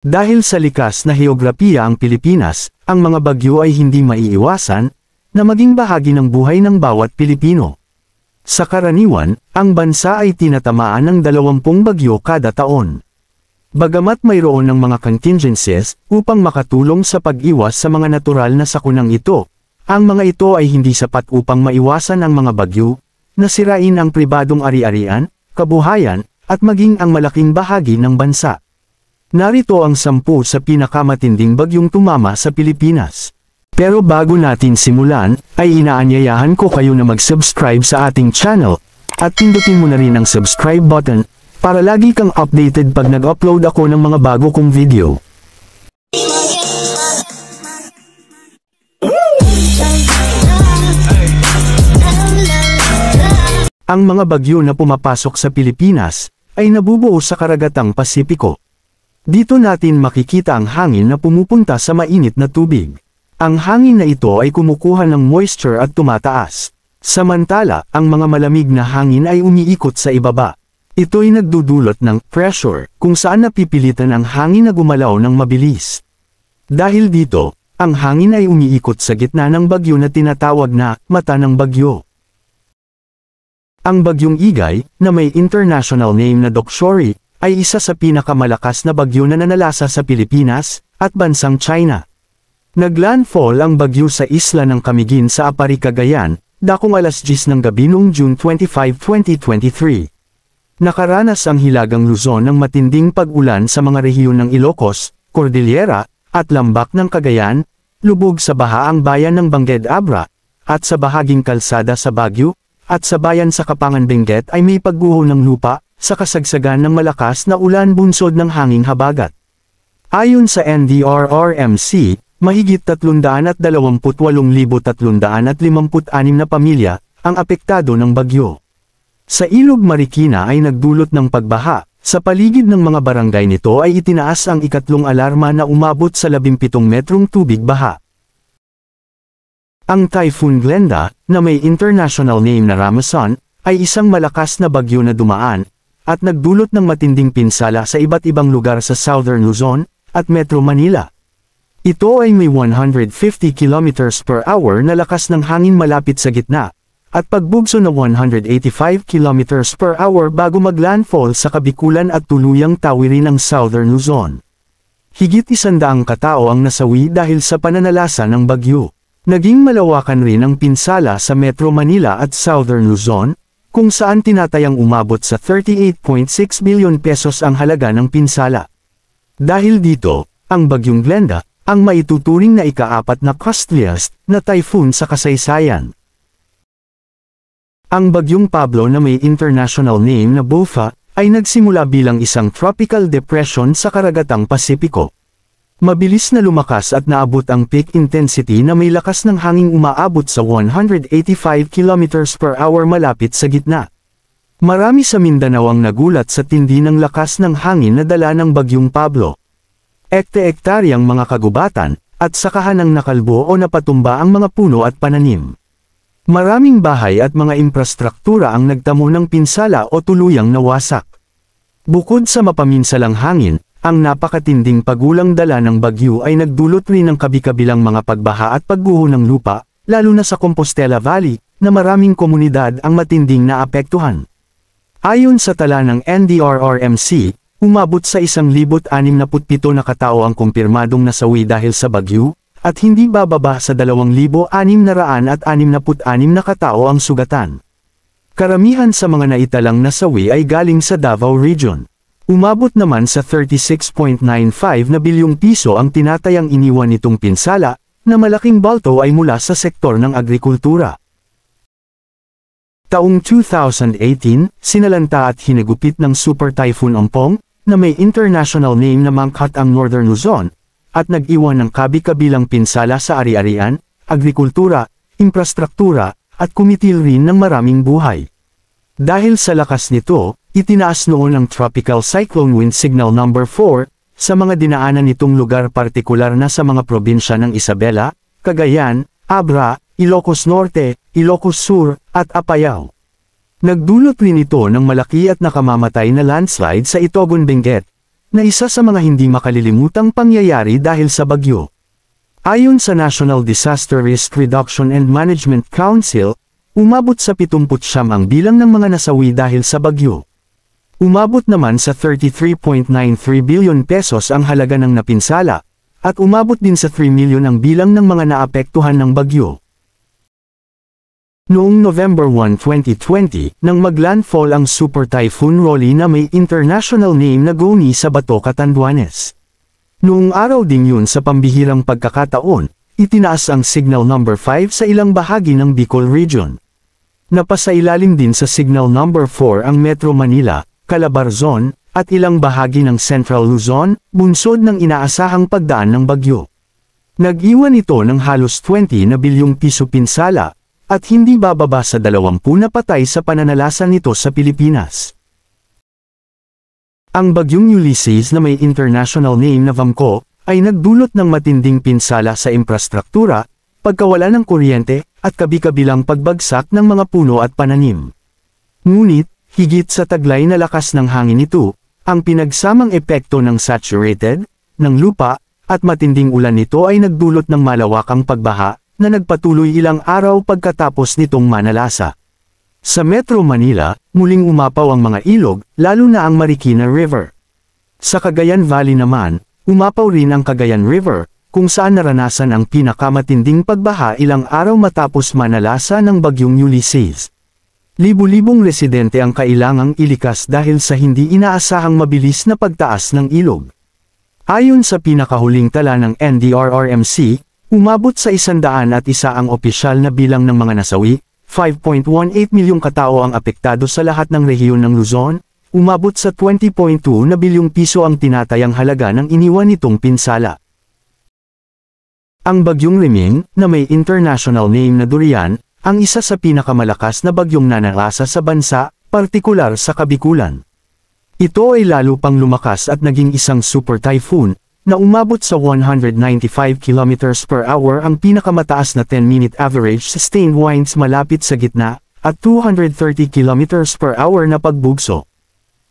Dahil sa likas na heograpiya ang Pilipinas, ang mga bagyo ay hindi maiiwasan na maging bahagi ng buhay ng bawat Pilipino. Sa karaniwan, ang bansa ay tinatamaan ng 20 bagyo kada taon. Bagamat mayroon ng mga contingencies upang makatulong sa pag-iwas sa mga natural na sakunang ito, ang mga ito ay hindi sapat upang maiwasan ang mga bagyo na sirain ang pribadong ari-arian, kabuhayan, at maging ang malaking bahagi ng bansa. Narito ang 10 sa pinakamatinding bagyong tumama sa Pilipinas. Pero bago natin simulan, ay inaanyayahan ko kayo na mag-subscribe sa ating channel, at pindutin mo na rin ang subscribe button, para lagi kang updated pag nag-upload ako ng mga bago kong video. Ang mga bagyo na pumapasok sa Pilipinas, ay nabubuo sa karagatang Pasipiko. Dito natin makikita ang hangin na pumupunta sa mainit na tubig. Ang hangin na ito ay kumukuha ng moisture at tumataas. Samantala, ang mga malamig na hangin ay umiikot sa ibaba. Ito'y nagdudulot ng pressure, kung saan napipilitan ang hangin na gumalaw ng mabilis. Dahil dito, ang hangin ay umiikot sa gitna ng bagyo na tinatawag na mata ng bagyo. Ang bagyong Igay, na may international name na Doksuri, ay isa sa pinakamalakas na bagyo na nanalasa sa Pilipinas at bansang China. Naglandfall ang bagyo sa isla ng Camiguin sa Apari, Cagayan, dakong alas 10 ng gabi noong June 25, 2023. Nakaranas ang Hilagang Luzon ng matinding pag-ulan sa mga rehiyon ng Ilocos, Cordillera, at Lambak ng Cagayan, lubog sa baha ang bayan ng Bangged Abra, at sa bahaging kalsada sa Baguio, at sa bayan sa Kapangan Benguet ay may pagguho ng lupa, sa kasagsagan ng malakas na ulan bunsod ng hanging habagat. Ayon sa NDRRMC, mahigit 328,356 na pamilya ang apektado ng bagyo. Sa Ilog Marikina ay nagdulot ng pagbaha. Sa paligid ng mga barangay nito ay itinaas ang ikatlong alarma na umabot sa 17 metrong tubig baha. Ang Typhoon Glenda, na may international name na Ramazan, ay isang malakas na bagyo na dumaan at nagdulot ng matinding pinsala sa iba't ibang lugar sa Southern Luzon at Metro Manila. Ito ay may 150 km per hour na lakas ng hangin malapit sa gitna, at pagbugso na 185 km per hour bago maglandfall sa Kabikulan at tuluyang tawirin ang Southern Luzon. Higit 100 katao ang nasawi dahil sa pananalasa ng bagyo. Naging malawakan rin ang pinsala sa Metro Manila at Southern Luzon, kung saan tinatayang umabot sa 38.6 billion pesos ang halaga ng pinsala. Dahil dito, ang bagyong Glenda, ang maituturing na ika-4 na costliest na typhoon sa kasaysayan. Ang bagyong Pablo na may international name na BOFA, ay nagsimula bilang isang tropical depression sa karagatang Pasipiko. Mabilis na lumakas at naabot ang peak intensity na may lakas ng hangin umaabot sa 185 km per hour malapit sa gitna. Marami sa Mindanao ang nagulat sa tindi ng lakas ng hangin na dala ng bagyong Pablo. Ekte-ektaryang mga kagubatan, at sakahan ang nakalbo o napatumba ang mga puno at pananim. Maraming bahay at mga infrastruktura ang nagtamo ng pinsala o tuluyang nawasak. Bukod sa mapaminsalang hangin, ang napakatinding pagulang dala ng bagyo ay nagdulot rin ng kabi-kabilang mga pagbaha at pagguho ng lupa, lalo na sa Compostela Valley, na maraming komunidad ang matinding naapektuhan. Ayon sa tala ng NDRRMC, umabot sa 1,067 na katao ang kumpirmadong nasawi dahil sa bagyo, at hindi bababa sa 2,666 na katao ang sugatan. Karamihan sa mga naitalang nasawi ay galing sa Davao Region. Umabot naman sa 36.95 na bilyong piso ang tinatayang iniwan nitong pinsala, na malaking balto ay mula sa sektor ng agrikultura. Taong 2018, sinalanta at hinagupit ng Super Typhoon Ompong, na may international name na Mangkhut ang Northern Luzon, at nag-iwan ng kabi-kabilang pinsala sa ari-arian, agrikultura, infrastruktura, at kumitil rin ng maraming buhay. Dahil sa lakas nito, itinaas noon ang Tropical Cyclone Wind Signal No. 4, sa mga dinaanan nitong lugar partikular na sa mga probinsya ng Isabela, Cagayan, Abra, Ilocos Norte, Ilocos Sur, at Apayao. Nagdulot rin ito ng malaki at nakamamatay na landslide sa Itogon Benguet, na isa sa mga hindi makalilimutang pangyayari dahil sa bagyo. Ayon sa National Disaster Risk Reduction and Management Council, umabot sa 79 ang bilang ng mga nasawi dahil sa bagyo. Umabot naman sa 33.93 billion pesos ang halaga ng napinsala, at umabot din sa 3 million ang bilang ng mga naapektuhan ng bagyo. Noong November 1, 2020, nang maglandfall ang Super Typhoon Rolly na may international name na Goni sa Bato, Catanduanes. Noong araw ding yun sa pambihirang pagkakataon, itinaas ang Signal Number 5 sa ilang bahagi ng Bicol Region. Napasailalim din sa Signal Number 4 ang Metro Manila, Calabarzon, at ilang bahagi ng Central Luzon, bunsod ng inaasahang pagdaan ng bagyo. Nag-iwan ito ng halos 20 na bilyong piso pinsala, at hindi bababa sa 20 na patay sa pananalasan nito sa Pilipinas. Ang bagyong Ulysses na may international name na VAMCO, ay nagdulot ng matinding pinsala sa infrastruktura, pagkawala ng kuryente, at kabi-kabilang pagbagsak ng mga puno at pananim. Ngunit, higit sa taglay na lakas ng hangin nito, ang pinagsamang epekto ng saturated, ng lupa, at matinding ulan nito ay nagdulot ng malawakang pagbaha, na nagpatuloy ilang araw pagkatapos nitong manalasa. Sa Metro Manila, muling umapaw ang mga ilog, lalo na ang Marikina River. Sa Cagayan Valley naman, umapaw rin ang Cagayan River, kung saan naranasan ang pinakamatinding pagbaha ilang araw matapos manalasa ng bagyong Ulysses. Libu-libong residente ang kailangang ilikas dahil sa hindi inaasahang mabilis na pagtaas ng ilog. Ayon sa pinakahuling tala ng NDRRMC, umabot sa 101 ang opisyal na bilang ng mga nasawi, 5.18 milyong katao ang apektado sa lahat ng rehiyon ng Luzon, umabot sa 20.2 na bilyong piso ang tinatayang halaga ng iniwan nitong pinsala. Ang bagyong Riming, na may international name na Durian, ang isa sa pinakamalakas na bagyong nanalasa sa bansa, partikular sa Kabikulan. Ito ay lalo pang lumakas at naging isang super typhoon, na umabot sa 195 km per hour ang pinakamataas na 10-minute average sustained winds malapit sa gitna, at 230 km per hour na pagbugso.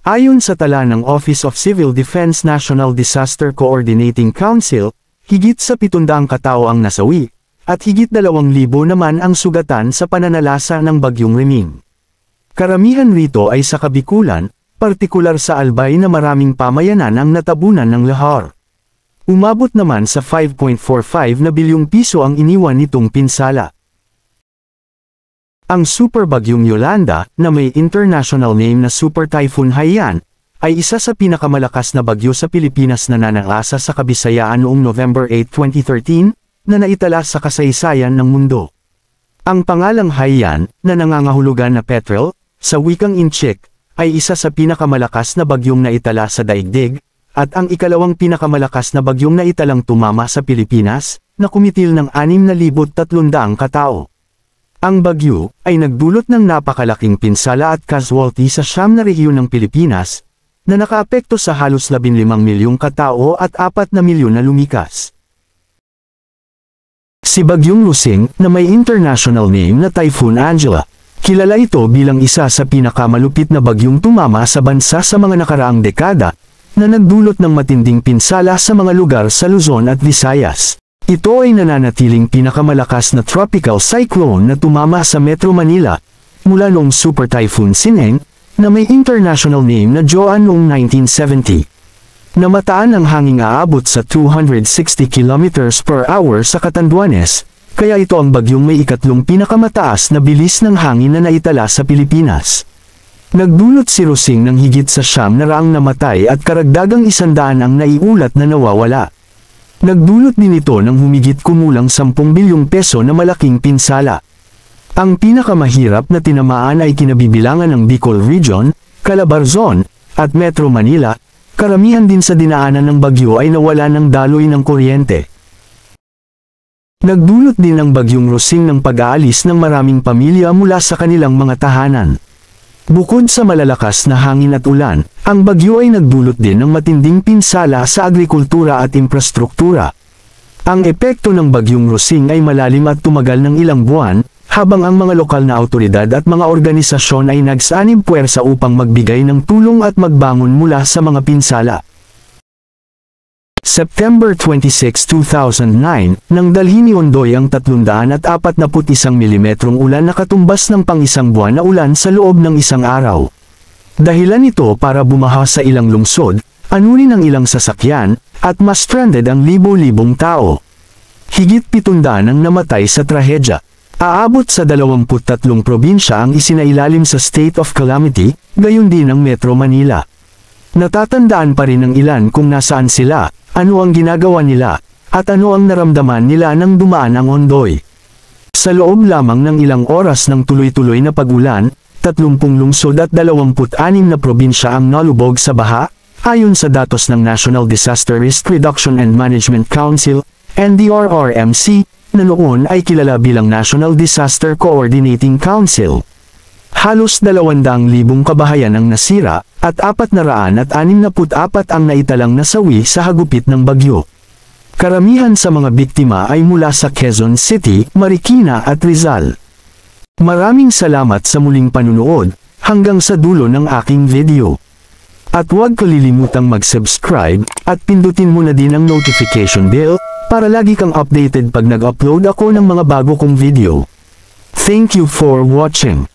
Ayon sa tala ng Office of Civil Defense National Disaster Coordinating Council, higit sa 700 katao ang nasawi, at higit 2,000 naman ang sugatan sa pananalasa ng bagyong Riming. Karamihan rito ay sa Kabikulan, partikular sa Albay na maraming pamayanan ang natabunan ng lahar. Umabot naman sa 5.45 na bilyong piso ang iniwan nitong pinsala. Ang super bagyong Yolanda, na may international name na Super Typhoon Haiyan, ay isa sa pinakamalakas na bagyo sa Pilipinas na nanalasa sa Kabisayaan noong November 8, 2013, na naitala sa kasaysayan ng mundo. Ang pangalang Haiyan, na nangangahulugan na petrel, sa wikang Inchik, ay isa sa pinakamalakas na bagyong naitala sa daigdig, at ang ikalawang pinakamalakas na bagyong naitalang tumama sa Pilipinas, na kumitil ng 6,300 katao. Ang bagyo ay nagdulot ng napakalaking pinsala at casualty sa 9 na rehiyon ng Pilipinas, na nakaapekto sa halos 15 milyong katao at 4 na milyon na lumikas. Si Bagyong Lusing, na may international name na Typhoon Angela, kilala ito bilang isa sa pinakamalupit na bagyong tumama sa bansa sa mga nakaraang dekada, na nagdulot ng matinding pinsala sa mga lugar sa Luzon at Visayas. Ito ay nananatiling pinakamalakas na tropical cyclone na tumama sa Metro Manila, mula noong Super Typhoon Sineng, na may international name na Joan noong 1970. Namataan ang hanging aabot sa 260 km per hour sa Catanduanes, kaya ito ang bagyong may ikatlong pinakamataas na bilis ng hangin na naitala sa Pilipinas. Nagdulot si Lusing ng higit sa 900 namatay at karagdagang 100 ang naiulat na nawawala. Nagdulot din ito ng humigit kumulang 10 bilyong peso na malaking pinsala. Ang pinakamahirap na tinamaan ay kinabibilangan ng Bicol Region, Calabarzon, at Metro Manila. Karamihan din sa dinaanan ng bagyo ay nawala ng daloy ng kuryente. Nagdulot din ang bagyong Lusing ng pag-aalis ng maraming pamilya mula sa kanilang mga tahanan. Bukod sa malalakas na hangin at ulan, ang bagyo ay nagdulot din ng matinding pinsala sa agrikultura at infrastruktura. Ang epekto ng bagyong Lusing ay malalim at tumagal ng ilang buwan, habang ang mga lokal na awtoridad at mga organisasyon ay nagsanib puwersa upang magbigay ng tulong at magbangon mula sa mga pinsala. September 26, 2009, nang dalhin ni Ondoy ang 341 mm ulan na katumbas ng pang-isang buwan na ulan sa loob ng isang araw. Dahilan ito para bumaha sa ilang lungsod, anunin ang ilang sasakyan, at ma-stranded ang libo-libong tao. Higit 700 ang namatay sa trahedya. Aabot sa 23 probinsya ang isinailalim sa state of calamity, gayon din ang Metro Manila. Natatandaan pa rin ng ilan kung nasaan sila, ano ang ginagawa nila, at ano ang naramdaman nila nang dumaan ang Ondoy. Sa loob lamang ng ilang oras ng tuloy-tuloy na pag-ulan, 30 lungsod at 26 na probinsya ang nalubog sa baha, ayon sa datos ng National Disaster Risk Reduction and Management Council, NDRRMC, na noon ay kilala bilang National Disaster Coordinating Council. Halos 200,000 kabahayan ang nasira, at 464 ang naitalang nasawi sa hagupit ng bagyo. Karamihan sa mga biktima ay mula sa Quezon City, Marikina at Rizal. Maraming salamat sa muling panunood, hanggang sa dulo ng aking video. At huwag kalilimutang mag-subscribe, at pindutin mo na din ang notification bell, para lagi kang updated pag nag-upload ako ng mga bago kong video. Thank you for watching.